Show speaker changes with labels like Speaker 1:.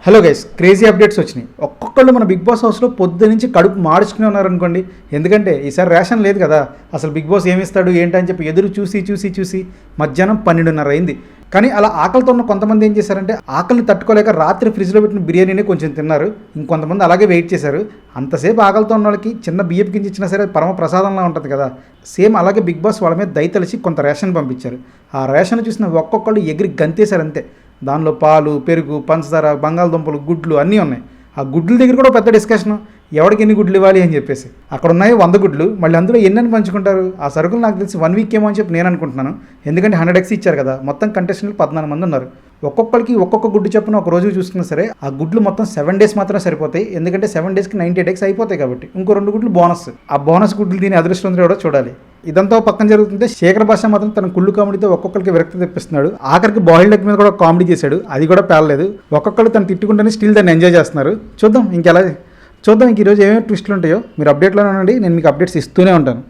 Speaker 1: Hello guys, crazy updates వచ్చినాయి. ఒక్కొక్కళ్ళు మన బిగ్ బాస్ హౌస్లో పొద్దు నుంచి కడుపు మార్చుకునే ఉన్నారనుకోండి. ఎందుకంటే ఈసారి రేషన్ లేదు కదా. అసలు బిగ్ బాస్ ఏమిస్తాడు ఏంటని చెప్పి ఎదురు చూసి మధ్యాహ్నం 12:30 అయింది. కానీ అలా ఆకలితో ఉన్న కొంతమంది ఏం చేశారంటే ఆకలిని తట్టుకోలేక రాత్రి ఫ్రిడ్జ్లో పెట్టిన బిర్యానీనే కొంచెం తిన్నారు. ఇంకొంతమంది అలాగే వెయిట్ చేశారు. అంతసేపు ఆకలితో ఉన్న వాళ్ళకి చిన్న బియ్యపు కింద ఇచ్చినా సరే పరమ ప్రసాదంలా ఉంటుంది కదా. సేమ్ అలాగే బిగ్ బాస్ వాళ్ళ మీద దయతలిచి కొంత రేషన్ పంపించారు. ఆ రేషన్ చూసిన ఒక్కొక్కళ్ళు ఎగిరి గంతేశారు అంతే. దానిలో పాలు, పెరుగు, పంచదార, బంగాళదుంపలు, గుడ్లు అన్నీ ఉన్నాయి. ఆ గుడ్ల దగ్గర కూడా పెద్ద డిస్కషను, ఎవరికి ఎన్ని గుడ్లు ఇవ్వాలి అని చెప్పేసి. అక్కడ ఉన్నాయి 100 గుడ్లు, మళ్ళీ అందులో ఎన్ని పంచుకుంటారు? ఆ సరుకులు నాకు తెలిసి 1 వీక్ ఏమో అని చెప్పి నేను అనుకుంటున్నాను. ఎందుకంటే 100x ఇచ్చారు కదా. మొత్తం కంటెస్టెంట్లు 14 మంది ఉన్నారు. ఒక్కొక్కరికి ఒక్కొక్క గుడ్డు చొప్పున ఒక రోజు చూసుకున్నా సరే ఆ గుడ్లు మొత్తం 7 డేస్ మాత్రమే సరిపోతాయి. ఎందుకంటే 7 డేస్కి 98x అయిపోతాయి కాబట్టి ఇంకో 2 గుడ్లు బోనస్. ఆ బోనస్ గుడ్లు దీని అదృష్టవంతుడు కూడా చూడాలి. ఇదంతా పక్కన జరుగుతుంటే శేఖర్ భాష మాత్రం తన కుళ్ళు కామెడీతో ఒక్కొక్కరికి విరక్తి తెప్పిస్తున్నాడు. ఆఖరికి బాయిల్డ్ ఎగ్ మీద కూడా కామెడీ చేశాడు, అది కూడా పేలలేదు. ఒక్కొక్కరు తను తిట్టుకుంటేనే స్టిల్ దాన్ని ఎంజాయ్ చేస్తున్నారు. చూద్దాం ఇంక ఈరోజు ఏమేమి ట్విస్టులు ఉంటాయో. మీరు అప్డేట్లోనే ఉండండి, నేను మీకు అప్డేట్స్ ఇస్తూనే ఉంటాను.